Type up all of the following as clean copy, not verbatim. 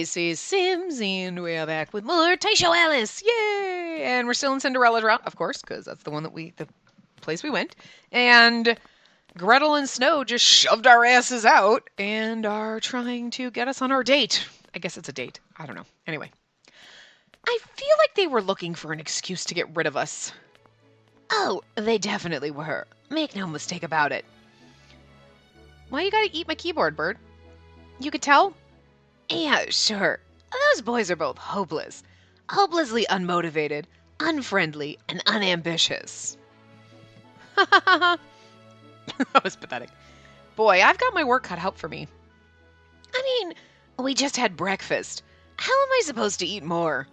Spacey Sims, and we're back with more Taisho Alice. Yay! And we're still in Cinderella's route, of course, because that's the place we went. And Gretel and Snow just shoved our asses out and are trying to get us on our date. I guess it's a date. I don't know. Anyway. I feel like they were looking for an excuse to get rid of us. Oh, they definitely were. Make no mistake about it. Why you gotta eat my keyboard, Bird? You could tell? Yeah, sure. Those boys are both hopeless. Hopelessly unmotivated, unfriendly, and unambitious. That was pathetic. Boy, I've got my work cut out for me. I mean, we just had breakfast. How am I supposed to eat more?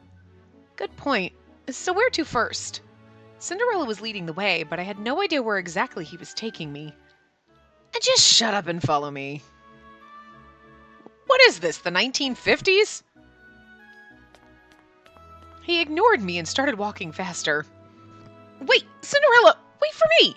Good point. So where to first? Cinderella was leading the way, but I had no idea where exactly he was taking me. Just shut up and follow me. What is this, the 1950s? He ignored me and started walking faster. Wait, Cinderella, wait for me!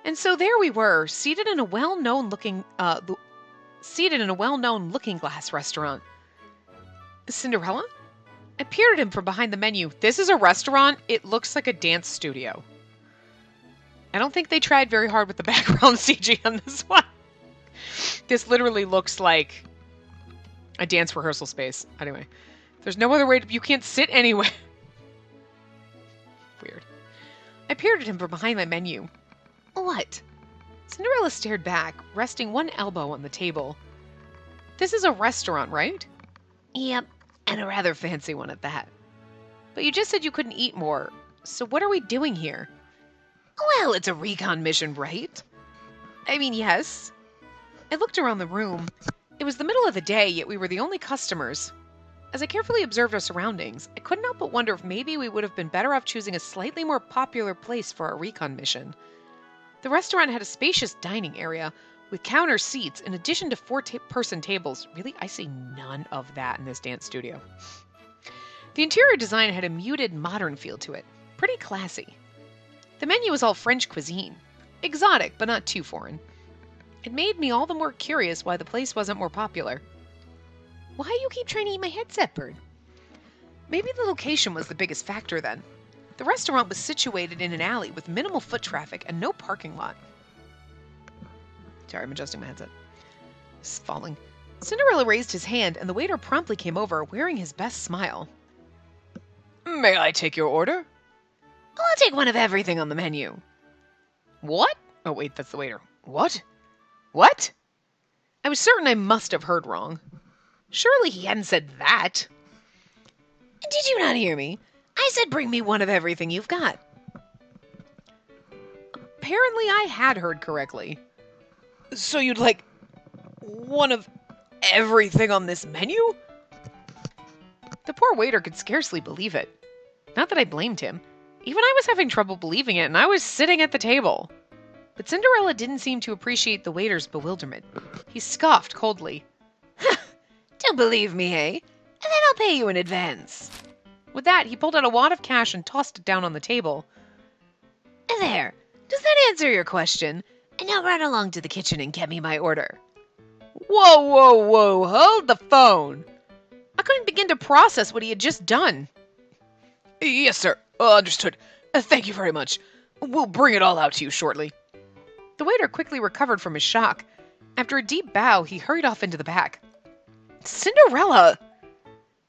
And so there we were, seated in a well-known looking looking-glass restaurant. Cinderella? I peered at him from behind the menu. This is a restaurant. It looks like a dance studio. I don't think they tried very hard with the background CG on this one. This literally looks like a dance rehearsal space. Anyway, there's no other way you can't sit anywhere. Weird. I peered at him from behind my menu. What? Cinderella stared back, resting one elbow on the table. This is a restaurant, right? Yep, and a rather fancy one at that. But you just said you couldn't eat more, so what are we doing here? Well, it's a recon mission, right? I mean, yes. I looked around the room. It was the middle of the day, yet we were the only customers. As I carefully observed our surroundings, I couldn't help but wonder if maybe we would have been better off choosing a slightly more popular place for our recon mission. The restaurant had a spacious dining area with counter seats in addition to four-person tables. Really, I see none of that in this dance studio. The interior design had a muted, modern feel to it. Pretty classy. The menu was all French cuisine. Exotic, but not too foreign. It made me all the more curious why the place wasn't more popular. Why do you keep trying to eat my headset, Bird? Maybe the location was the biggest factor then. The restaurant was situated in an alley with minimal foot traffic and no parking lot. Sorry, I'm adjusting my headset. It's falling. Cinderella raised his hand and the waiter promptly came over, wearing his best smile. May I take your order? I'll take one of everything on the menu. What? Oh, wait, that's the waiter. What? What? I was certain I must have heard wrong. Surely he hadn't said that. Did you not hear me? I said bring me one of everything you've got. Apparently I had heard correctly. So you'd like one of everything on this menu? The poor waiter could scarcely believe it. Not that I blamed him. Even I was having trouble believing it, and I was sitting at the table. But Cinderella didn't seem to appreciate the waiter's bewilderment. He scoffed coldly. Don't believe me, eh? And then I'll pay you in advance. With that, he pulled out a wad of cash and tossed it down on the table. There. Does that answer your question? And now run along to the kitchen and get me my order. Whoa, whoa, whoa. Hold the phone. I couldn't begin to process what he had just done. Yes, sir. Understood. Thank you very much. We'll bring it all out to you shortly. The waiter quickly recovered from his shock. After a deep bow, he hurried off into the back. Cinderella!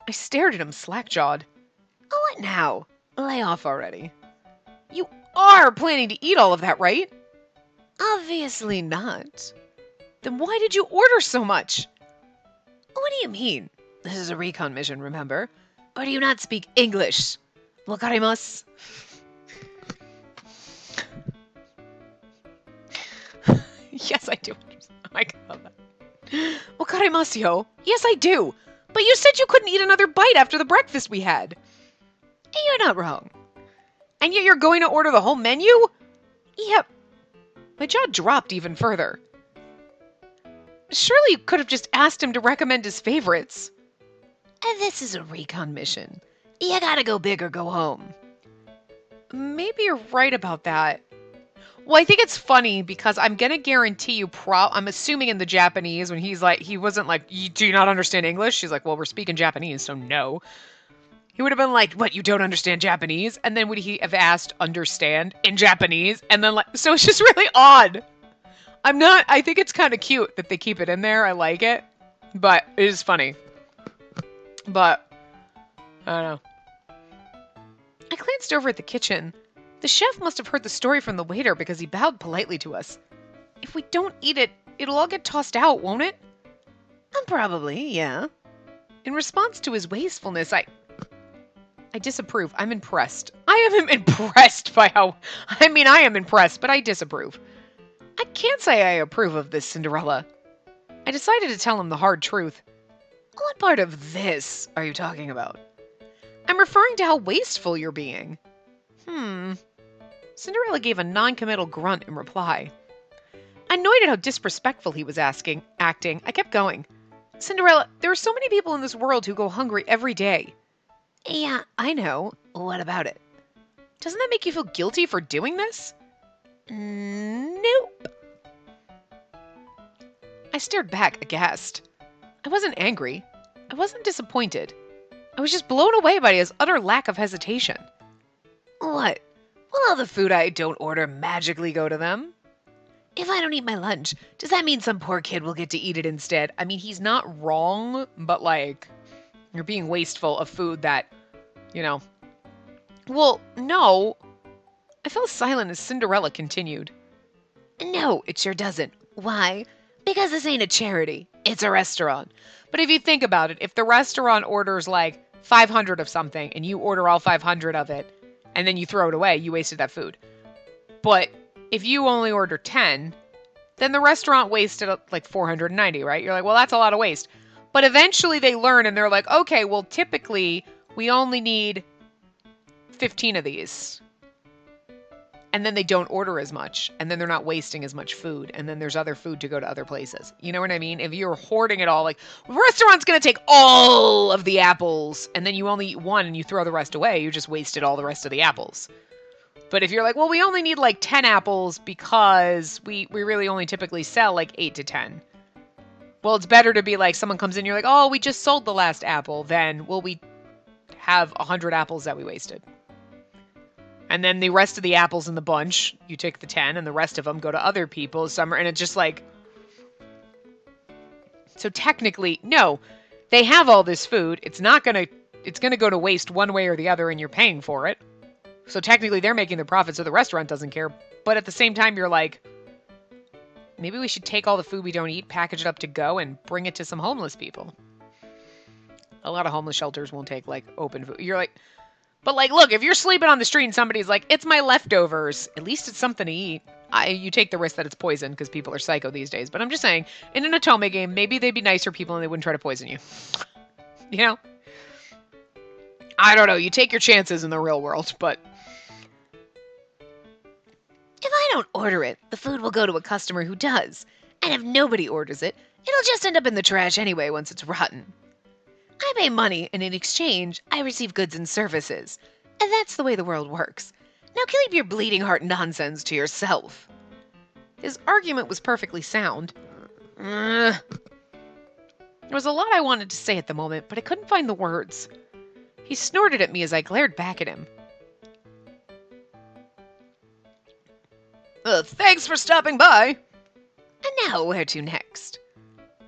I stared at him slack-jawed. Oh, what now? Lay off already. You are planning to eat all of that, right? Obviously not. Then why did you order so much? What do you mean? This is a recon mission, remember? Or do you not speak English? Wakarimasu? Yes, I do. I love that. Wakarimasu yo. Yes, I do. But you said you couldn't eat another bite after the breakfast we had. You're not wrong. And yet you're going to order the whole menu? Yep. My jaw dropped even further. Surely you could have just asked him to recommend his favorites. This is a recon mission. You gotta go big or go home. Maybe you're right about that. Well, I think it's funny because I'm gonna guarantee you I'm assuming in the Japanese when he's like, he wasn't like, do you not understand English? She's like, well, we're speaking Japanese, so no. He would have been like, what, you don't understand Japanese? And then would he have asked understand in Japanese? And then like, so it's just really odd. I think it's kind of cute that they keep it in there. I like it. But it is funny. But, I don't know. I glanced over at the kitchen. The chef must have heard the story from the waiter because he bowed politely to us. If we don't eat it, it'll all get tossed out, won't it? Probably, yeah. In response to his wastefulness, I disapprove. I'm impressed. I am impressed by how... I am impressed, but I disapprove. I can't say I approve of this, Cinderella. I decided to tell him the hard truth. What part of this are you talking about? I'm referring to how wasteful you're being. Cinderella gave a non-committal grunt in reply. Annoyed at how disrespectful he was acting, I kept going. Cinderella, there are so many people in this world who go hungry every day. Yeah, I know. What about it? Doesn't that make you feel guilty for doing this? Nope. I stared back, aghast. I wasn't angry. I wasn't disappointed. I was just blown away by his utter lack of hesitation. What? Will all the food I don't order magically go to them? If I don't eat my lunch, does that mean some poor kid will get to eat it instead? I mean, he's not wrong, but like, you're being wasteful of food that, you know. Well, no. I fell silent as Cinderella continued. No, it sure doesn't. Why? Because this ain't a charity. It's a restaurant. But if you think about it, if the restaurant orders like 500 of something and you order all 500 of it and then you throw it away, you wasted that food. But if you only order 10, then the restaurant wasted like 490, right? You're like, well, that's a lot of waste. But eventually they learn and they're like, okay, well, typically we only need 15 of these. And then they don't order as much. And then they're not wasting as much food. And then there's other food to go to other places. You know what I mean? If you're hoarding it all, like, the restaurant's going to take all of the apples. And then you only eat one and you throw the rest away. You just wasted all the rest of the apples. But if you're like, well, we only need like 10 apples because we really only typically sell like 8 to 10. Well, it's better to be like, someone comes in, you're like, oh, we just sold the last apple. Then, well, we have 100 apples that we wasted. And then the rest of the apples in the bunch, you take the 10 and the rest of them go to other people. And it's just like... So technically, no, they have all this food. It's going to go to waste one way or the other and you're paying for it. So technically they're making the profit so the restaurant doesn't care. But at the same time, you're like, maybe we should take all the food we don't eat, package it up to go and bring it to some homeless people. A lot of homeless shelters won't take like open food. You're like... But, like, look, if you're sleeping on the street and somebody's like, it's my leftovers, at least it's something to eat. You take the risk that it's poison because people are psycho these days. But I'm just saying, in an Otome game, maybe they'd be nicer people and they wouldn't try to poison you. You know? I don't know. You take your chances in the real world, but... If I don't order it, the food will go to a customer who does. And if nobody orders it, it'll just end up in the trash anyway once it's rotten. I pay money, and in exchange, I receive goods and services. And that's the way the world works. Now keep your bleeding heart nonsense to yourself. His argument was perfectly sound. There was a lot I wanted to say at the moment, but I couldn't find the words. He snorted at me as I glared back at him. Thanks for stopping by. And now, where to next?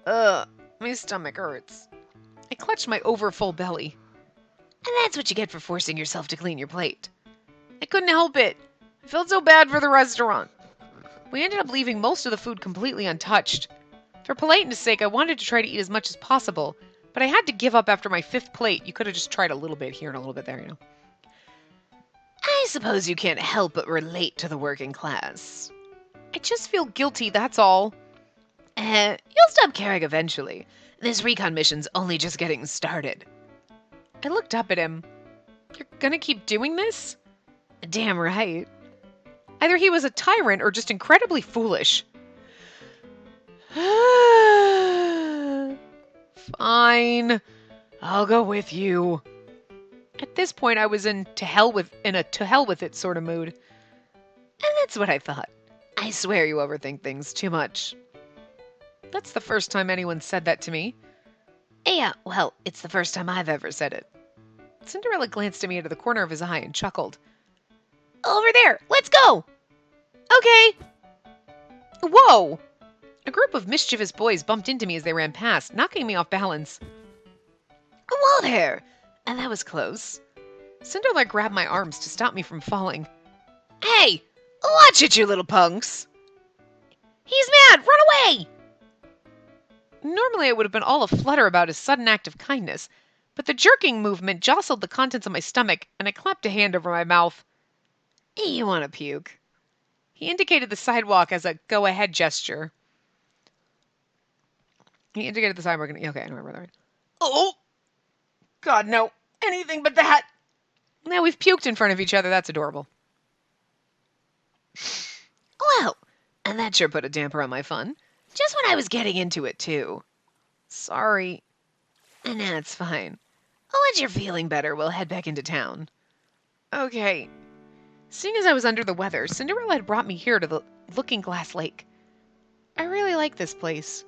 My stomach hurts. I clutched my overfull belly. And that's what you get for forcing yourself to clean your plate. I couldn't help it. I felt so bad for the restaurant. We ended up leaving most of the food completely untouched. For politeness' sake, I wanted to try to eat as much as possible, but I had to give up after my 5th plate. You could have just tried a little bit here and a little bit there, you know. I suppose you can't help but relate to the working class. I just feel guilty, that's all. You'll stop caring eventually. This recon mission's only just getting started. I looked up at him. You're gonna keep doing this? Damn right. Either he was a tyrant or just incredibly foolish. Fine. I'll go with you. At this point, I was in a to hell with it sort of mood. And that's what I thought. I swear you overthink things too much. That's the first time anyone said that to me. Yeah, well, it's the first time I've ever said it. Cinderella glanced at me out of the corner of his eye and chuckled. Over there! Let's go! Okay! Whoa! A group of mischievous boys bumped into me as they ran past, knocking me off balance. Whoa there! And that was close. Cinderella grabbed my arms to stop me from falling. Hey! Watch it, you little punks! He's mad! Run away! Normally I would have been all aflutter about his sudden act of kindness, but the jerking movement jostled the contents of my stomach, and I clapped a hand over my mouth. You want to puke? He indicated the sidewalk as a go-ahead gesture. Okay, I don't remember that. Oh! God, no. Anything but that. Now we've puked in front of each other. That's adorable. Well, and that sure put a damper on my fun. Just when I was getting into it, too. Sorry. Nah, it's fine. Once you're feeling better, we'll head back into town. Okay. Seeing as I was under the weather, Cinderella had brought me here to the Looking Glass Lake. I really like this place.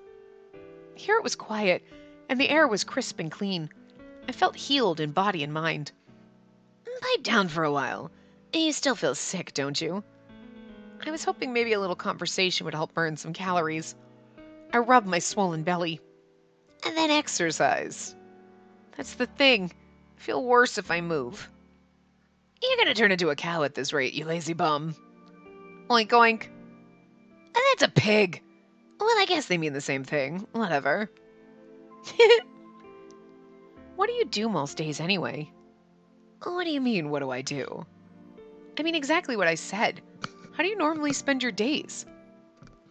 Here it was quiet, and the air was crisp and clean. I felt healed in body and mind. Pipe down for a while. You still feel sick, don't you? I was hoping maybe a little conversation would help burn some calories. I rubbed my swollen belly. And then exercise. That's the thing. I feel worse if I move. You're gonna turn into a cow at this rate, you lazy bum. Oink oink. And that's a pig. Well, I guess they mean the same thing. Whatever. What do you do most days anyway? What do you mean, what do I do? I mean exactly what I said. How do you normally spend your days?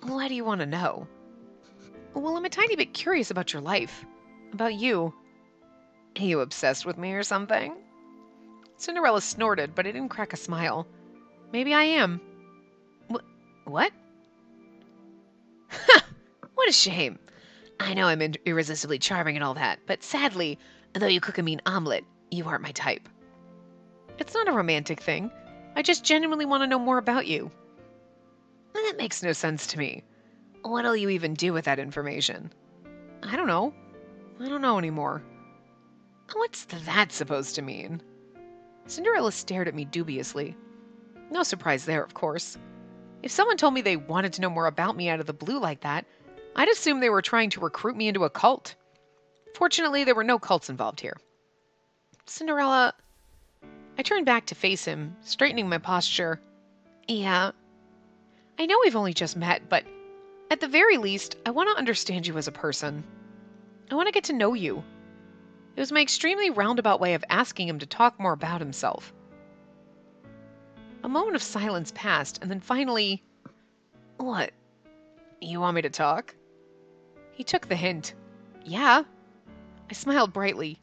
Why do you want to know? Well, I'm a tiny bit curious about your life. About you. Are you obsessed with me or something? Cinderella snorted, but it didn't crack a smile. Maybe I am. What? Ha! What a shame. I know I'm irresistibly charming and all that, but sadly, though you cook a mean omelet, you aren't my type. It's not a romantic thing. I just genuinely want to know more about you. That makes no sense to me. What'll you even do with that information? I don't know. I don't know anymore. What's that supposed to mean? Cinderella stared at me dubiously. No surprise there, of course. If someone told me they wanted to know more about me out of the blue like that, I'd assume they were trying to recruit me into a cult. Fortunately, there were no cults involved here. Cinderella... I turned back to face him, straightening my posture. Yeah. I know we've only just met, but at the very least, I want to understand you as a person. I want to get to know you. It was my extremely roundabout way of asking him to talk more about himself. A moment of silence passed, and then finally... What? You want me to talk? He took the hint. Yeah. I smiled brightly.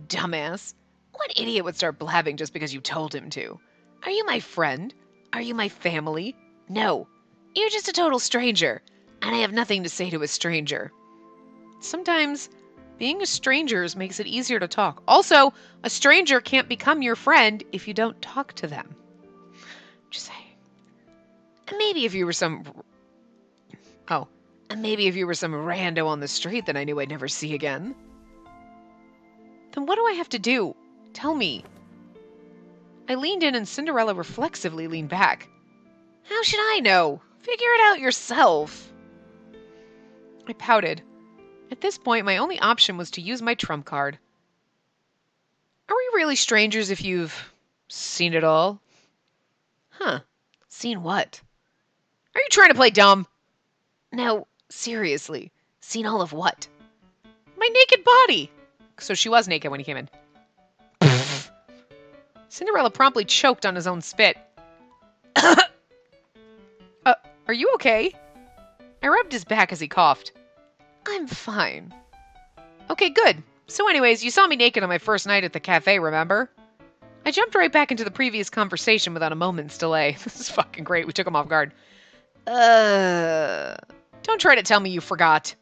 Dumbass. What idiot would start blabbing just because you told him to? Are you my friend? Are you my family? No. You're just a total stranger, and I have nothing to say to a stranger. Sometimes, being a stranger makes it easier to talk. Also, a stranger can't become your friend if you don't talk to them. Just saying. Maybe if you were some rando on the street that I knew I'd never see again. Then what do I have to do? Tell me. I leaned in and Cinderella reflexively leaned back. How should I know? Figure it out yourself. I pouted. At this point, my only option was to use my trump card. Are we really strangers if you've seen it all? Huh. Seen what? Are you trying to play dumb? No, seriously. Seen all of what? My naked body. So she was naked when he came in. Cinderella promptly choked on his own spit. Are you okay? I rubbed his back as he coughed. I'm fine. Okay, good. So anyways, you saw me naked on my first night at the cafe, remember? I jumped right back into the previous conversation without a moment's delay. This is fucking great. We took him off guard. Don't try to tell me you forgot.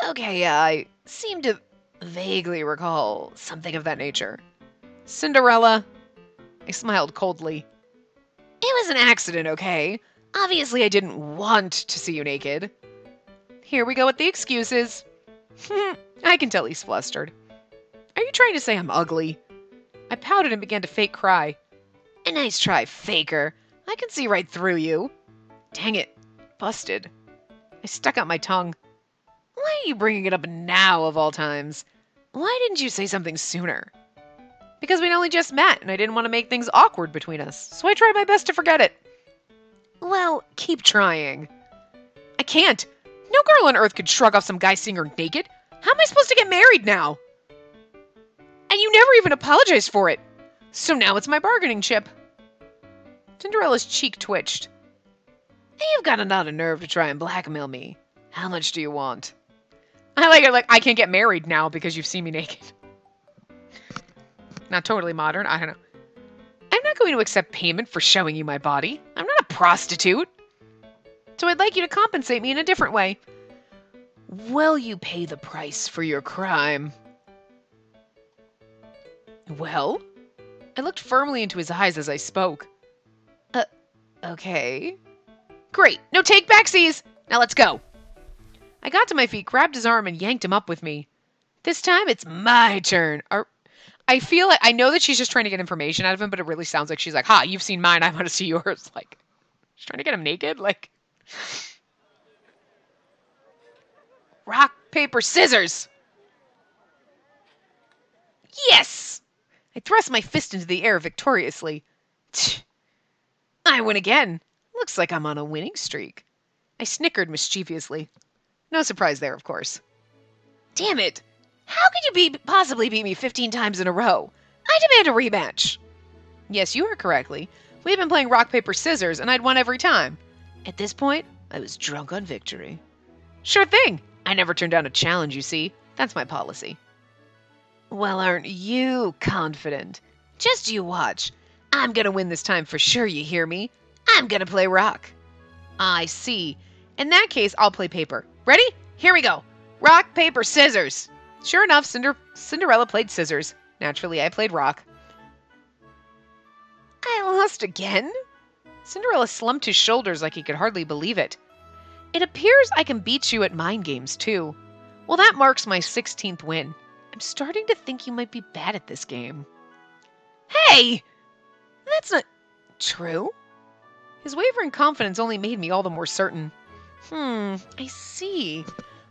Okay, yeah, I seem to vaguely recall something of that nature. Cinderella. I smiled coldly. It was an accident, okay? Obviously, I didn't want to see you naked. Here we go with the excuses. I can tell he's flustered. Are you trying to say I'm ugly? I pouted and began to fake cry. A nice try, faker. I can see right through you. Dang it. Busted. I stuck out my tongue. Why are you bringing it up now, of all times? Why didn't you say something sooner? Because we'd only just met, and I didn't want to make things awkward between us, so I tried my best to forget it. Well, keep trying. I can't. No girl on earth could shrug off some guy seeing her naked. How am I supposed to get married now? And you never even apologized for it. So now it's my bargaining chip. Cinderella's cheek twitched. You've got a lot of nerve to try and blackmail me. How much do you want? I like it, like, I can't get married now because you've seen me naked. Not totally modern, I don't know. I'm not going to accept payment for showing you my body. I'm not a prostitute. So I'd like you to compensate me in a different way. Will you pay the price for your crime? Well? I looked firmly into his eyes as I spoke. Okay. Great. No take backsies. Now let's go. I got to my feet, grabbed his arm, and yanked him up with me. This time it's my turn. I feel like I know that she's just trying to get information out of him, but it really sounds like she's like, ha, you've seen mine, I want to see yours. Like, she's trying to get him naked? Like, rock, paper, scissors. Yes! I thrust my fist into the air victoriously. I win again. Looks like I'm on a winning streak. I snickered mischievously. No surprise there, of course. Damn it! How could you possibly beat me 15 times in a row? I demand a rematch. Yes, you heard correctly. We've been playing rock, paper, scissors, and I'd won every time. At this point, I was drunk on victory. Sure thing. I never turn down a challenge, you see. That's my policy. Well, aren't you confident? Just you watch. I'm gonna win this time for sure, you hear me? I'm gonna play rock. I see. In that case, I'll play paper. Ready? Here we go. Rock, paper, scissors. Sure enough, Cinderella played scissors. Naturally, I played rock. I lost again? Cinderella slumped his shoulders like he could hardly believe it. It appears I can beat you at mind games, too. Well, that marks my 16th win. I'm starting to think you might be bad at this game. Hey! That's not true. His wavering confidence only made me all the more certain. I see.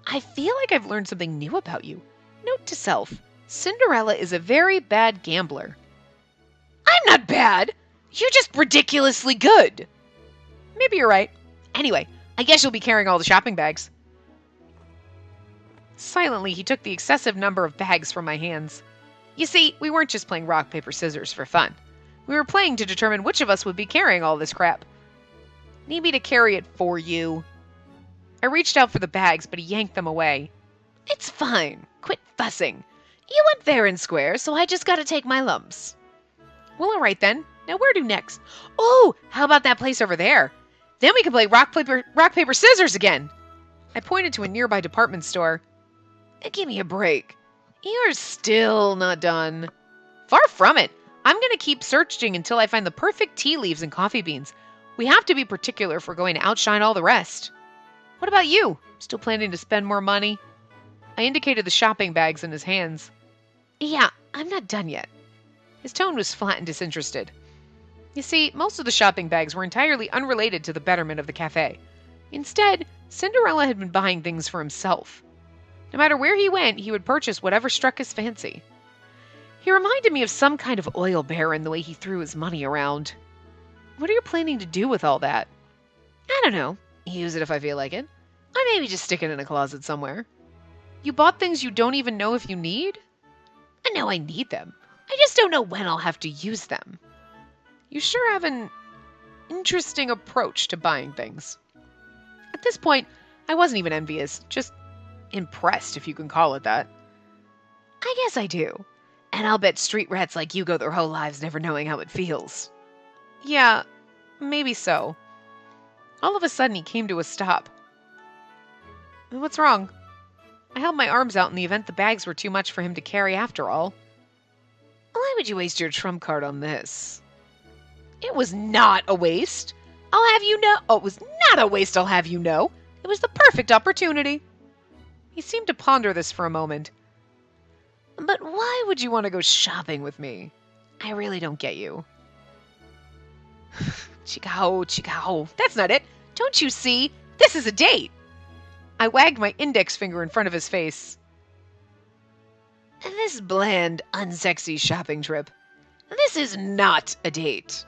I feel like I've learned something new about you. Note to self, Cinderella is a very bad gambler. I'm not bad. You're just ridiculously good. Maybe you're right. Anyway, I guess you'll be carrying all the shopping bags. Silently, he took the excessive number of bags from my hands. You see, we weren't just playing rock, paper, scissors for fun. We were playing to determine which of us would be carrying all this crap. Need me to carry it for you? I reached out for the bags, but he yanked them away. It's fine. Quit fussing. You went fair and square, so I just gotta take my lumps. Well, all right then. Now where to next? Oh, how about that place over there? Then we can play rock, paper, scissors again. I pointed to a nearby department store. Give me a break. You're still not done. Far from it. I'm going to keep searching until I find the perfect tea leaves and coffee beans. We have to be particular if we're going to outshine all the rest. What about you? Still planning to spend more money? I indicated the shopping bags in his hands. Yeah, I'm not done yet. His tone was flat and disinterested. You see, most of the shopping bags were entirely unrelated to the betterment of the cafe. Instead, Cinderella had been buying things for himself. No matter where he went, he would purchase whatever struck his fancy. He reminded me of some kind of oil baron the way he threw his money around. What are you planning to do with all that? I don't know. Use it if I feel like it. Or maybe just stick it in a closet somewhere. You bought things you don't even know if you need? I know I need them. I just don't know when I'll have to use them. You sure have an interesting approach to buying things. At this point, I wasn't even envious, just impressed, if you can call it that. I guess I do. And I'll bet street rats like you go their whole lives never knowing how it feels. Yeah, maybe so. All of a sudden, he came to a stop. What's wrong? I held my arms out in the event the bags were too much for him to carry after all. Why would you waste your trump card on this? It was not a waste. I'll have you know. Oh, it was not a waste, I'll have you know. It was the perfect opportunity. He seemed to ponder this for a moment. But why would you want to go shopping with me? I really don't get you. Chikao, that's not it. Don't you see? This is a date. I wagged my index finger in front of his face. This bland, unsexy shopping trip. This is not a date.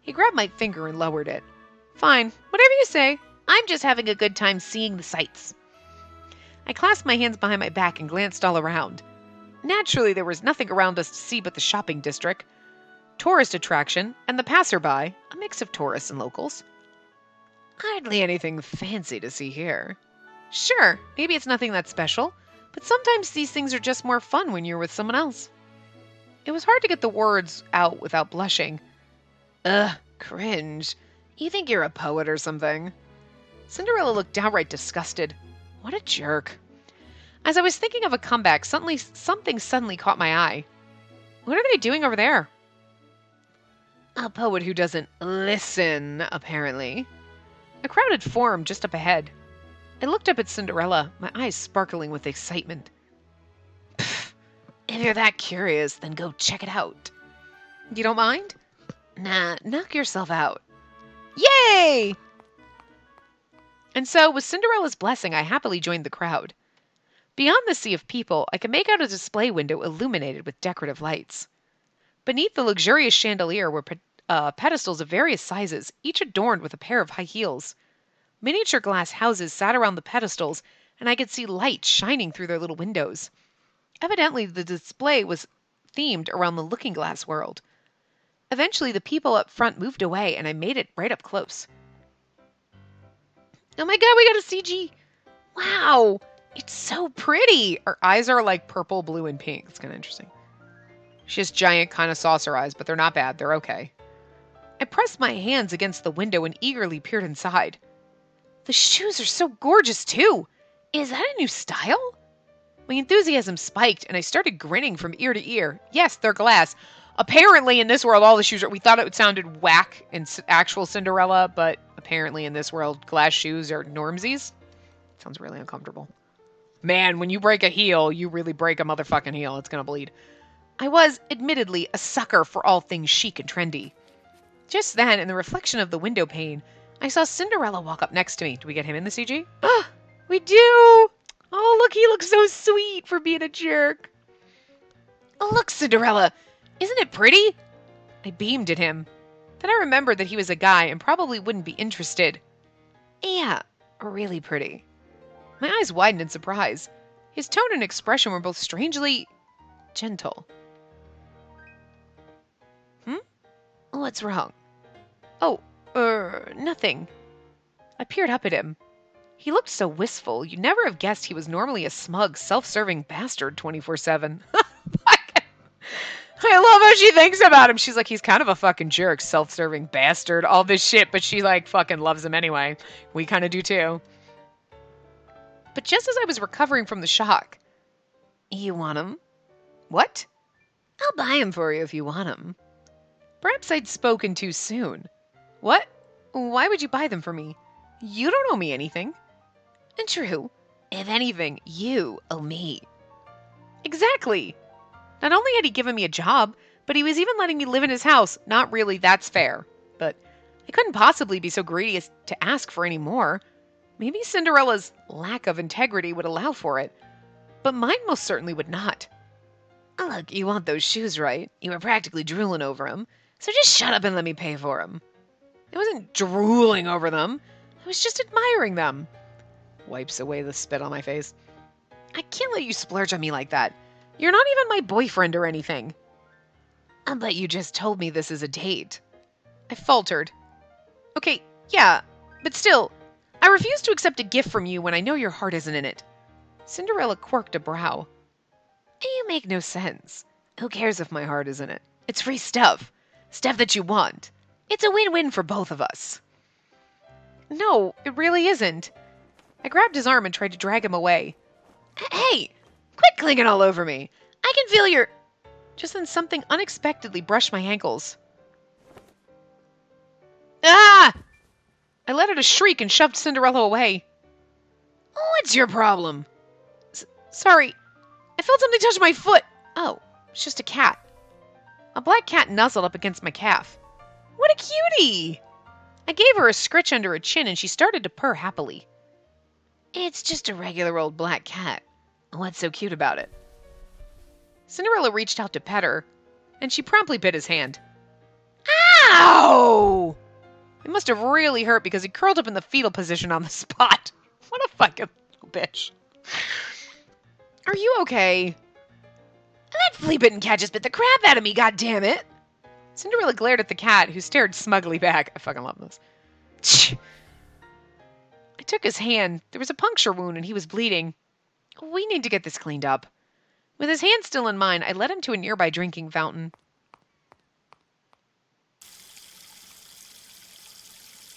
He grabbed my finger and lowered it. Fine, whatever you say. I'm just having a good time seeing the sights. I clasped my hands behind my back and glanced all around. Naturally, there was nothing around us to see but the shopping district, tourist attraction, and the passerby, a mix of tourists and locals. Hardly anything fancy to see here. Sure, maybe it's nothing that special, but sometimes these things are just more fun when you're with someone else. It was hard to get the words out without blushing. Ugh, cringe. You think you're a poet or something? Cinderella looked downright disgusted. What a jerk. As I was thinking of a comeback, something suddenly caught my eye. What are they doing over there? A poet who doesn't listen, apparently. A crowd had formed just up ahead. I looked up at Cinderella, my eyes sparkling with excitement. Pfft, if you're that curious, then go check it out. You don't mind? Nah, knock yourself out. Yay! And so, with Cinderella's blessing, I happily joined the crowd. Beyond the sea of people, I could make out a display window illuminated with decorative lights. Beneath the luxurious chandelier were pedestals of various sizes, each adorned with a pair of high heels. Miniature glass houses sat around the pedestals, and I could see light shining through their little windows. Evidently, the display was themed around the looking-glass world. Eventually, the people up front moved away, and I made it right up close. Oh my god, we got a CG! Wow! It's so pretty! Her eyes are like purple, blue, and pink. It's kind of interesting. She has giant kind of saucer eyes, but they're not bad. They're okay. I pressed my hands against the window and eagerly peered inside. The shoes are so gorgeous, too! Is that a new style? My enthusiasm spiked, and I started grinning from ear to ear. Yes, they're glass. Apparently, in this world, all the shoes are... We thought it sounded whack in actual Cinderella, but apparently in this world, glass shoes are normsies. Sounds really uncomfortable. Man, when you break a heel, you really break a motherfucking heel. It's gonna bleed. I was, admittedly, a sucker for all things chic and trendy. Just then, in the reflection of the window pane, I saw Cinderella walk up next to me. Do we get him in the CG? Ah, we do! Oh, look, he looks so sweet for being a jerk. Oh, look, Cinderella! Isn't it pretty? I beamed at him. Then I remembered that he was a guy and probably wouldn't be interested. Yeah, really pretty. My eyes widened in surprise. His tone and expression were both strangely gentle. What's wrong? Oh, nothing. I peered up at him. He looked so wistful, you'd never have guessed he was normally a smug, self-serving bastard 24/7. I love how she thinks about him. She's like, he's kind of a fucking jerk, self-serving bastard, all this shit, but she like fucking loves him anyway. We kind of do too. But just as I was recovering from the shock, you want him? What? I'll buy him for you if you want him. Perhaps I'd spoken too soon. What? Why would you buy them for me? You don't owe me anything. And true, if anything, you owe me. Exactly. Not only had he given me a job, but he was even letting me live in his house. Not really, that's fair. But I couldn't possibly be so greedy as to ask for any more. Maybe Cinderella's lack of integrity would allow for it, but mine most certainly would not. Oh, look, you want those shoes, right? You were practically drooling over them, so just shut up and let me pay for them. I wasn't drooling over them. I was just admiring them. Wipes away the spit on my face. I can't let you splurge on me like that. You're not even my boyfriend or anything. But you just told me this is a date. I faltered. Okay, yeah, but still, I refuse to accept a gift from you when I know your heart isn't in it. Cinderella quirked a brow. You make no sense. Who cares if my heart is in it? It's free stuff. Stuff that you want. It's a win-win for both of us. No, it really isn't. I grabbed his arm and tried to drag him away. Hey, quit clinging all over me. I can feel your... Just then something unexpectedly brushed my ankles. Ah! I let out a shriek and shoved Cinderella away. What's your problem? Sorry. I felt something touch my foot. Oh, it's just a cat. A black cat nuzzled up against my calf. What a cutie! I gave her a scritch under her chin and she started to purr happily. It's just a regular old black cat. What's so cute about it? Cinderella reached out to pet her, and she promptly bit his hand. Ow! It must have really hurt because he curled up in the fetal position on the spot. What a fucking little bitch. Are you okay? That flea-bitten cat just bit the crap out of me, goddammit! Cinderella glared at the cat, who stared smugly back. I fucking love this. I took his hand. There was a puncture wound and he was bleeding. We need to get this cleaned up. With his hand still in mine, I led him to a nearby drinking fountain.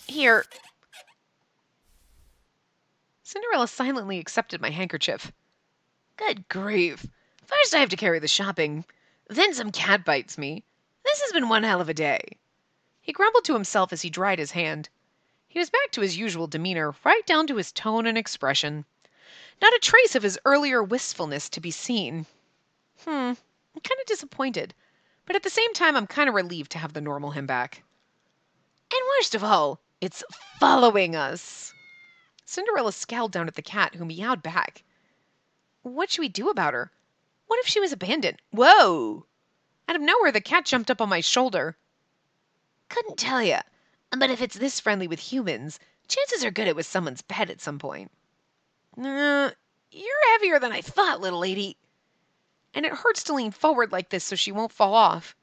Here. Cinderella silently accepted my handkerchief. Good grief. First I have to carry the shopping. Then some cat bites me. This has been one hell of a day. He grumbled to himself as he dried his hand. He was back to his usual demeanor, right down to his tone and expression. Not a trace of his earlier wistfulness to be seen. I'm kind of disappointed, but at the same time I'm kind of relieved to have the normal him back. And worst of all, it's following us. Cinderella scowled down at the cat, who meowed back. What should we do about her? What if she was abandoned? Whoa! Out of nowhere, the cat jumped up on my shoulder. Couldn't tell ya, but if it's this friendly with humans, chances are good it was someone's pet at some point. You're heavier than I thought, little lady. And it hurts to lean forward like this so she won't fall off.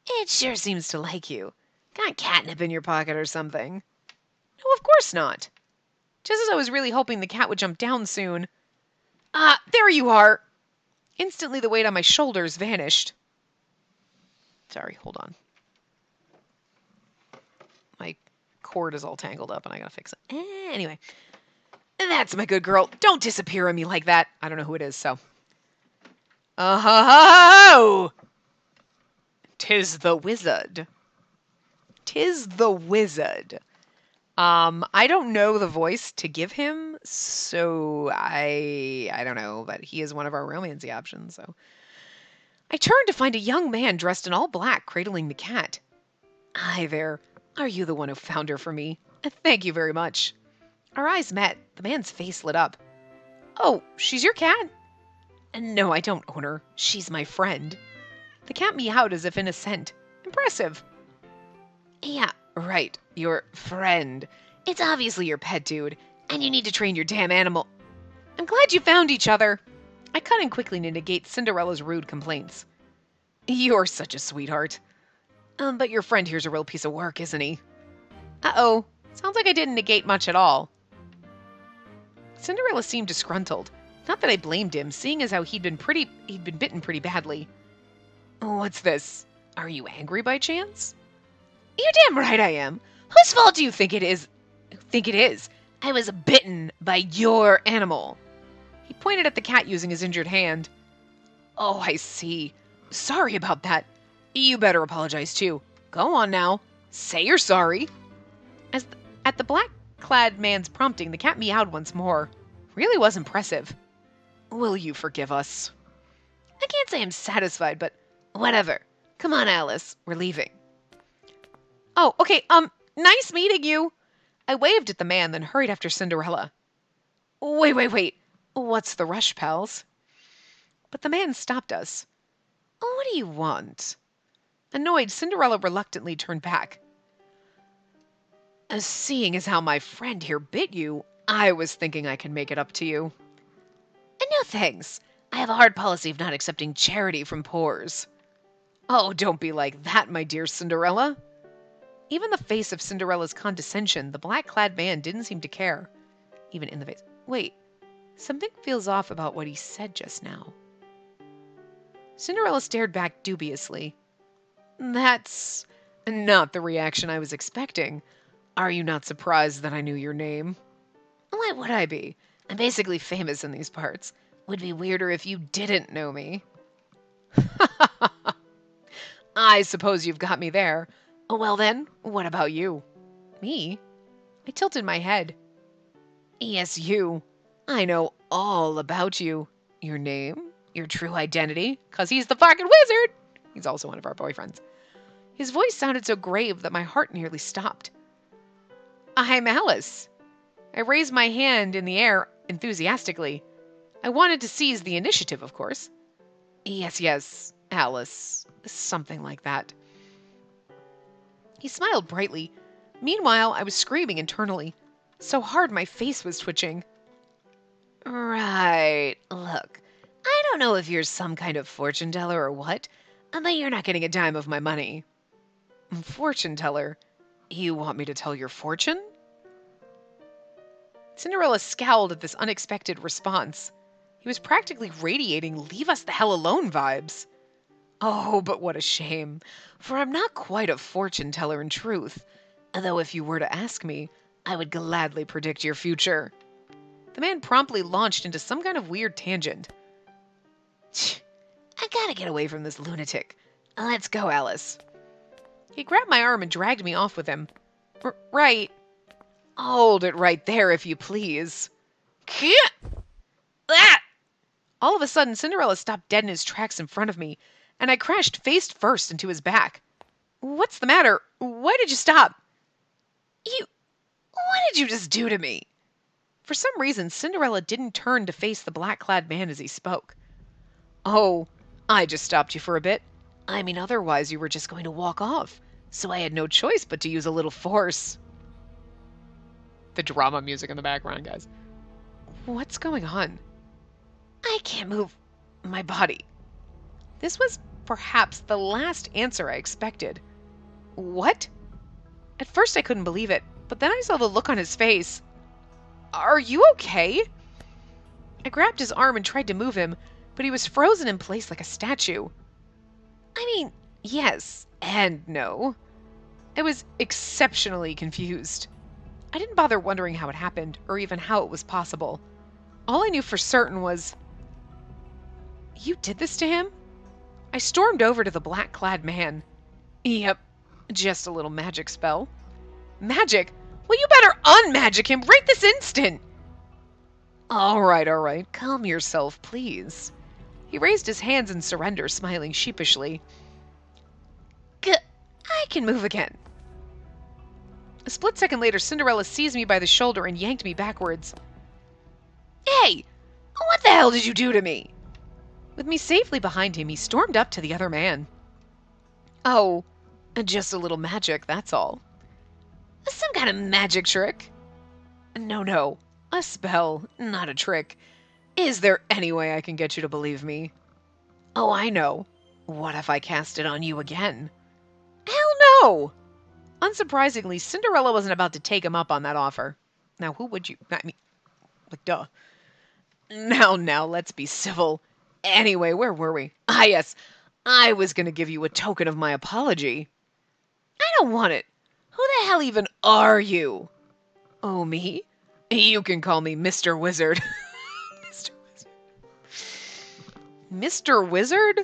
It sure seems to like you. Got catnip in your pocket or something. No, of course not. Just as I was really hoping the cat would jump down soon. There you are. Instantly the weight on my shoulders vanished. Sorry, hold on. My cord is all tangled up and I gotta fix it. Anyway. That's my good girl. Don't disappear on me like that. I don't know who it is, so. Oh! 'Tis the wizard. 'Tis the wizard. I don't know the voice to give him, so I don't know, but he is one of our romancy options, so. I turned to find a young man dressed in all black cradling the cat. Hi there. Are you the one who found her for me? Thank you very much. Our eyes met. The man's face lit up. Oh, she's your cat? No, I don't own her. She's my friend. The cat meowed as if in assent. Impressive. Yeah, right. Your friend. It's obviously your pet, dude, and you need to train your damn animal. I'm glad you found each other. I cut in quickly to negate Cinderella's rude complaints. You're such a sweetheart. But your friend here's a real piece of work, isn't he? Uh-oh. Sounds like I didn't negate much at all. Cinderella seemed disgruntled. Not that I blamed him, seeing as how he'd been bitten pretty badly. What's this? Are you angry by chance? You're damn right I am. Whose fault do you think it is? I was bitten by your animal. He pointed at the cat using his injured hand. Oh, I see. Sorry about that. You better apologize too. Go on now. Say you're sorry. At the black-clad man's prompting, the cat meowed once more. Really was impressive. Will you forgive us? I can't say I'm satisfied, but whatever. Come on, Alice. We're leaving. Oh, okay, nice meeting you. I waved at the man, then hurried after Cinderella. Wait. What's the rush, pals? But the man stopped us. What do you want? Annoyed, Cinderella reluctantly turned back. Seeing as how my friend here bit you, I was thinking I can make it up to you. No thanks. I have a hard policy of not accepting charity from poors. Oh, don't be like that, my dear Cinderella. Even the face of Cinderella's condescension, the black-clad man didn't seem to care. Even in the face. Wait, something feels off about what he said just now. Cinderella stared back dubiously. That's not the reaction I was expecting. Are you not surprised that I knew your name? Why would I be? I'm basically famous in these parts. Would be weirder if you didn't know me. I suppose you've got me there. Well then, what about you? Me? I tilted my head. Yes, you. I know all about you. Your name, your true identity, 'cause he's the fucking wizard. He's also one of our boyfriends. His voice sounded so grave that my heart nearly stopped. I'm Alice. I raised my hand in the air enthusiastically. I wanted to seize the initiative, of course. Yes, Alice. Something like that. He smiled brightly. Meanwhile, I was screaming internally. So hard my face was twitching. Right. Look, I don't know if you're some kind of fortune teller or what, but you're not getting a dime of my money. Fortune teller? You want me to tell your fortune? Cinderella scowled at this unexpected response. He was practically radiating leave us the hell alone vibes. Oh, but what a shame, for I'm not quite a fortune teller in truth, though if you were to ask me, I would gladly predict your future. The man promptly launched into some kind of weird tangent. I gotta get away from this lunatic. Let's go, Alice. He grabbed my arm and dragged me off with him. Right. Hold it right there, if you please. Ah! All of a sudden, Cinderella stopped dead in his tracks in front of me, and I crashed face first into his back. What's the matter? Why did you stop? What did you just do to me? For some reason, Cinderella didn't turn to face the black-clad man as he spoke. Oh, I just stopped you for a bit. I mean, otherwise you were just going to walk off, so I had no choice but to use a little force. The drama music in the background, guys. What's going on? I can't move my body. This was perhaps the last answer I expected. What? At first I couldn't believe it, but then I saw the look on his face. Are you okay? I grabbed his arm and tried to move him, but he was frozen in place like a statue. I mean, yes and no. I was exceptionally confused. I didn't bother wondering how it happened, or even how it was possible. All I knew for certain was... You did this to him? I stormed over to the black-clad man. Yep, just a little magic spell. Magic? Well, you better unmagic him right this instant! All right, calm yourself, please. He raised his hands in surrender, smiling sheepishly. I can move again. A split second later, Cinderella seized me by the shoulder and yanked me backwards. Hey! What the hell did you do to me? With me safely behind him, he stormed up to the other man. Oh, just a little magic, that's all. Some kind of magic trick? No, a spell, not a trick. Is there any way I can get you to believe me? Oh, I know. What if I cast it on you again? Hell no! Unsurprisingly, Cinderella wasn't about to take him up on that offer. Now, who would you... I mean, like, duh. Now, let's be civil. Anyway, where were we? Ah, yes. I was going to give you a token of my apology. I don't want it. Who the hell even are you? Oh, me? You can call me Mr. Wizard. Mr. Wizard. Mr. Wizard?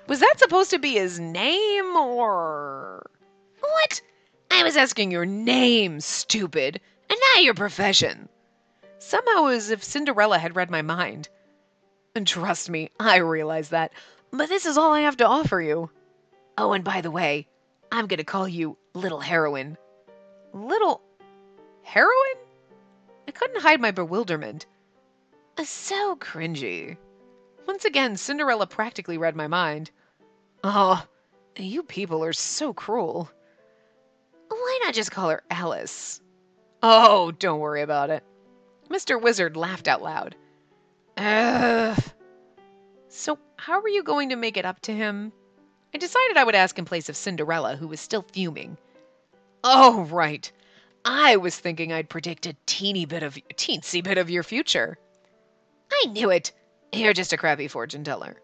Was that supposed to be his name, or... What? I was asking your name, stupid, and not your profession. Somehow as if Cinderella had read my mind. And trust me, I realize that, but this is all I have to offer you. Oh, and by the way, I'm going to call you Little Heroine. Little... Heroine? I couldn't hide my bewilderment. So cringy. Once again, Cinderella practically read my mind. Oh, you people are so cruel. Why not just call her Alice? Oh, don't worry about it. Mr. Wizard laughed out loud. So, how were you going to make it up to him? I decided I would ask in place of Cinderella, who was still fuming. Oh, right. I was thinking I'd predict a teensy bit of your future. I knew it. You're just a crappy fortune teller.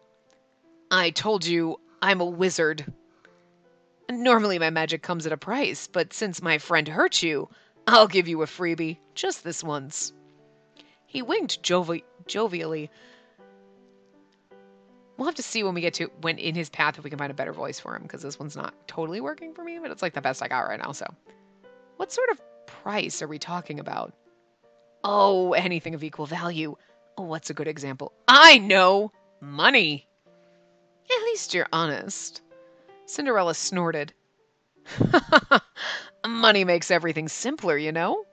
I told you I'm a wizard. Normally my magic comes at a price, but since my friend hurt you, I'll give you a freebie, just this once. He winked jovially. We'll have to see when we get to when in his path if we can find a better voice for him, because this one's not totally working for me, but it's like the best I got right now, so. What sort of price are we talking about? Oh, anything of equal value. Oh, what's a good example? I know! Money! At least you're honest. Cinderella snorted. Money makes everything simpler, you know?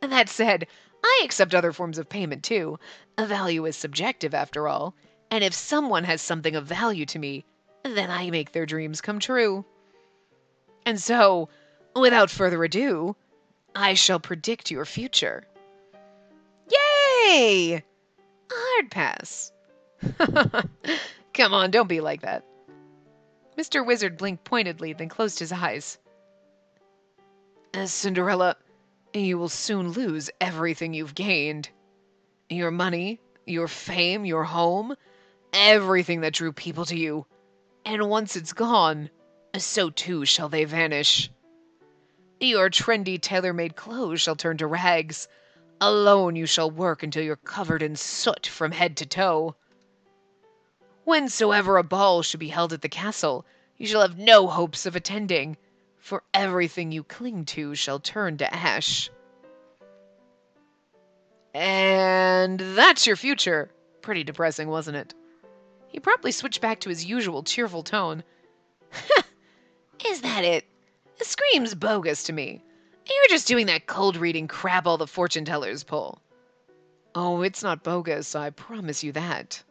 That said, I accept other forms of payment too. A value is subjective, after all. And if someone has something of value to me, then I make their dreams come true. And so, without further ado, I shall predict your future. Yay! Hard pass. Come on, don't be like that. Mr. Wizard blinked pointedly, then closed his eyes. Cinderella, you will soon lose everything you've gained. Your money, your fame, your home, everything that drew people to you. And once it's gone, so too shall they vanish. Your trendy tailor-made clothes shall turn to rags. Alone you shall work until you're covered in soot from head to toe. Whensoever a ball should be held at the castle, you shall have no hopes of attending, for everything you cling to shall turn to ash. And that's your future. Pretty depressing, wasn't it? He promptly switched back to his usual cheerful tone. Is that it? It screams bogus to me. You're just doing that cold-reading crap all the fortune-tellers pull. Oh, it's not bogus, I promise you that.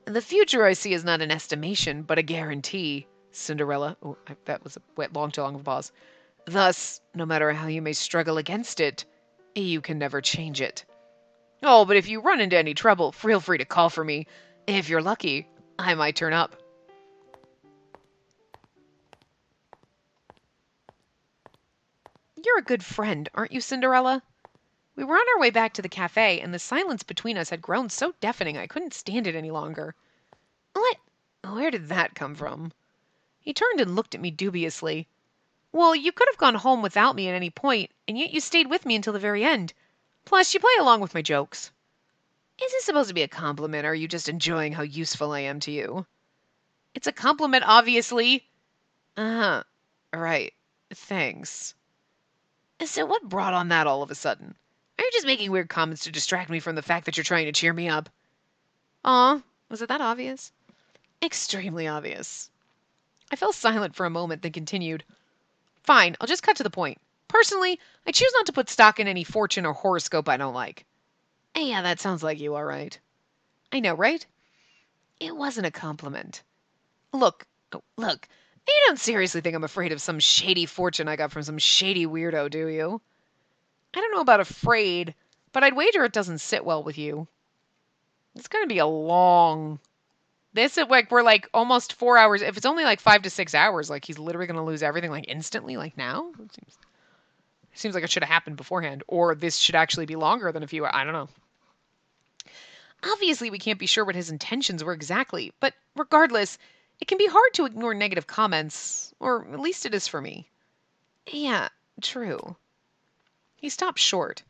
The future I see is not an estimation, but a guarantee, Cinderella. Oh, that was a long too long of a pause. Thus, no matter how you may struggle against it, you can never change it. Oh, but if you run into any trouble, feel free to call for me. If you're lucky, I might turn up. You're a good friend, aren't you, Cinderella? We were on our way back to the cafe, and the silence between us had grown so deafening I couldn't stand it any longer. What? Where did that come from? He turned and looked at me dubiously. Well, you could have gone home without me at any point, and yet you stayed with me until the very end. Plus, you play along with my jokes. Is this supposed to be a compliment, or are you just enjoying how useful I am to you? It's a compliment, obviously. Uh-huh. Right. Thanks. So what brought on that all of a sudden? Are you just making weird comments to distract me from the fact that you're trying to cheer me up? Aw, was it that obvious? Extremely obvious. I fell silent for a moment, then continued. Fine, I'll just cut to the point. Personally, I choose not to put stock in any fortune or horoscope I don't like. Yeah, that sounds like you, all right. I know, right? It wasn't a compliment. Look, you don't seriously think I'm afraid of some shady fortune I got from some shady weirdo, do you? I don't know about afraid, but I'd wager it doesn't sit well with you. It's going to be a long... This is like, we're like almost 4 hours. If it's only like 5 to 6 hours, like he's literally going to lose everything like instantly, like now? Seems like it should have happened beforehand. Or this should actually be longer than a few... I don't know. Obviously, we can't be sure what his intentions were exactly, but regardless, it can be hard to ignore negative comments, or at least it is for me. Yeah, true. He stopped short.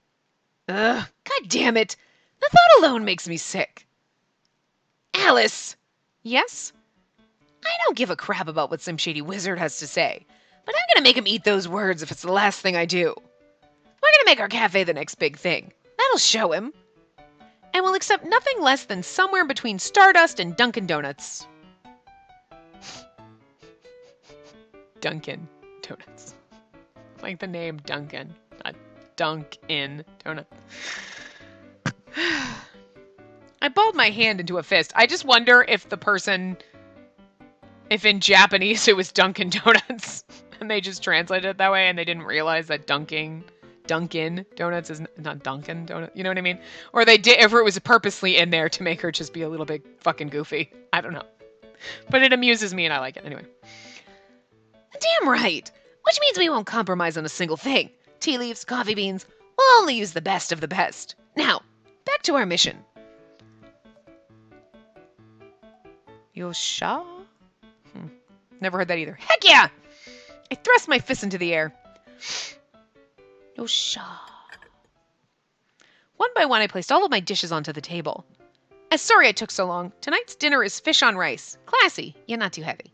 Ugh, God damn it! The thought alone makes me sick. Alice! Yes? I don't give a crap about what some shady wizard has to say, but I'm gonna make him eat those words if it's the last thing I do. We're gonna make our cafe the next big thing. That'll show him. And we'll accept nothing less than somewhere between Stardust and Dunkin' Donuts. Dunkin' Donuts. Like the name Dunkin', not Dunkin' Donuts. I balled my hand into a fist. I just wonder if the person, if in Japanese it was Dunkin' Donuts, and they just translated it that way, and they didn't realize that Dunkin' Donuts is not Dunkin' Donuts. You know what I mean? Or they did, if it was purposely in there to make her just be a little bit fucking goofy. I don't know. But it amuses me and I like it. Anyway. Damn right. Which means we won't compromise on a single thing. Tea leaves, coffee beans. We'll only use the best of the best. Now, back to our mission. Yosha? Never heard that either. Heck yeah! I thrust my fist into the air. Yosha. One by one, I placed all of my dishes onto the table. Sorry I took so long. Tonight's dinner is fish on rice. Classy, yet not too heavy.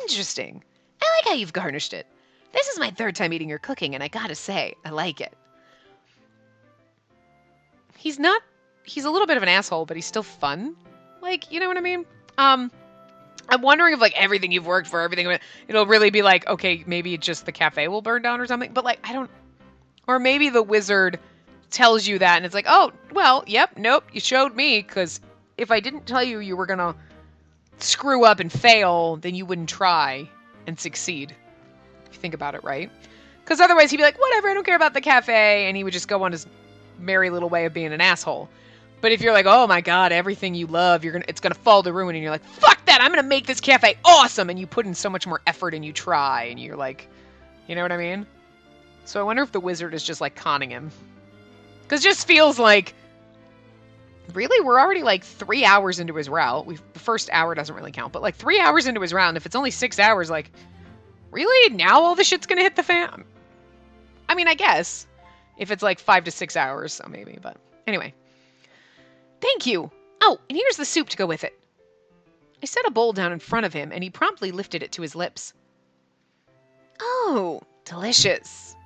Interesting. I like how you've garnished it. This is my third time eating your cooking, and I gotta say, I like it. He's a little bit of an asshole, but he's still fun. Like, you know what I mean? I'm wondering if, like, everything you've worked for, everything, it'll really be like, okay, maybe just the cafe will burn down or something. But, like, I don't... Or maybe the wizard tells you that, and it's like, oh, well, yep, nope, you showed me, because if I didn't tell you you were going to screw up and fail, then you wouldn't try and succeed. If you think about it, right? Because otherwise he'd be like, whatever, I don't care about the cafe, and he would just go on his merry little way of being an asshole. But if you're like, oh my god, everything you love, it's gonna fall to ruin, and you're like, fuck that, I'm gonna make this cafe awesome, and you put in so much more effort and you try, and you're like, you know what I mean? So I wonder if the wizard is just like conning him. Because it just feels like, really, we're already like 3 hours into his route. The first hour doesn't really count, but like 3 hours into his round, if it's only 6 hours, like, really? Now all the shit's gonna hit the fan? I mean, I guess. If it's like 5 to 6 hours, so maybe, but anyway. Thank you. Oh, and here's the soup to go with it. I set a bowl down in front of him, and he promptly lifted it to his lips. Oh, delicious.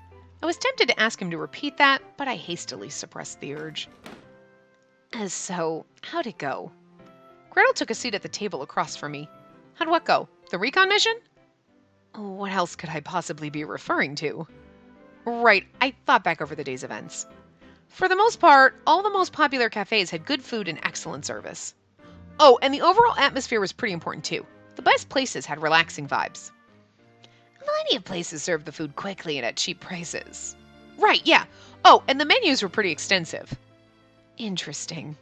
I was tempted to ask him to repeat that, but I hastily suppressed the urge. So, how'd it go? Gretel took a seat at the table across from me. How'd what go? The recon mission? What else could I possibly be referring to? Right, I thought back over the day's events. For the most part, all the most popular cafes had good food and excellent service. Oh, and the overall atmosphere was pretty important too. The best places had relaxing vibes. Plenty of places served the food quickly and at cheap prices. Right, yeah. Oh, and the menus were pretty extensive. Interesting.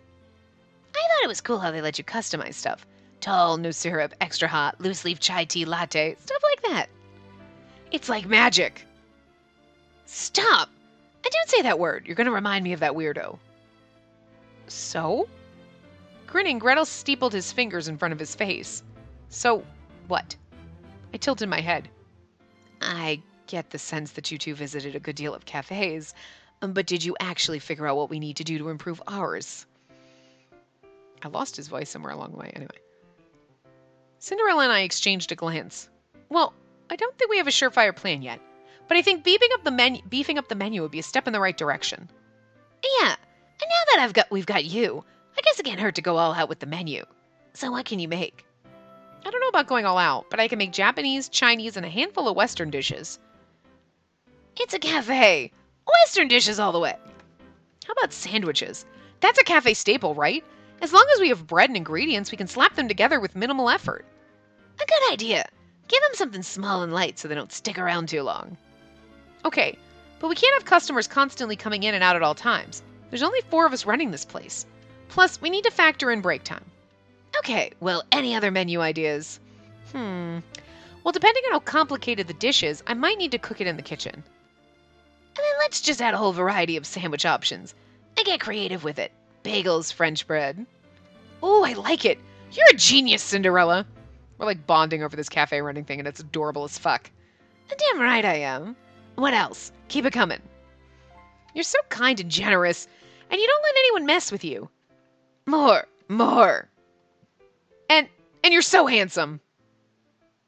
I thought it was cool how they let you customize stuff. Tall, no syrup, extra hot, loose leaf chai tea latte, stuff like that. It's like magic. Stop! I don't say that word. You're going to remind me of that weirdo. So? Grinning, Gretel steepled his fingers in front of his face. So, what? I tilted my head. I get the sense that you two visited a good deal of cafes, but did you actually figure out what we need to do to improve ours? I lost his voice somewhere along the way, anyway. Cinderella and I exchanged a glance. Well, I don't think we have a surefire plan yet, but I think beefing up the menu would be a step in the right direction. Yeah, and now that we've got you, I guess it can't hurt to go all out with the menu. So what can you make? I don't know about going all out, but I can make Japanese, Chinese, and a handful of Western dishes. It's a cafe. Western dishes all the way. How about sandwiches? That's a cafe staple, right? As long as we have bread and ingredients, we can slap them together with minimal effort. A good idea. Give them something small and light so they don't stick around too long. Okay, but we can't have customers constantly coming in and out at all times. There's only 4 of us running this place. Plus, we need to factor in break time. Okay, well, any other menu ideas? Well, depending on how complicated the dish is, I might need to cook it in the kitchen. And then let's just add a whole variety of sandwich options. And get creative with it. Bagels, French bread. Oh, I like it. You're a genius, Cinderella. We're like bonding over this cafe running thing, and it's adorable as fuck. Damn right I am. What else? Keep it coming. You're so kind and generous, and you don't let anyone mess with you. More. And you're so handsome.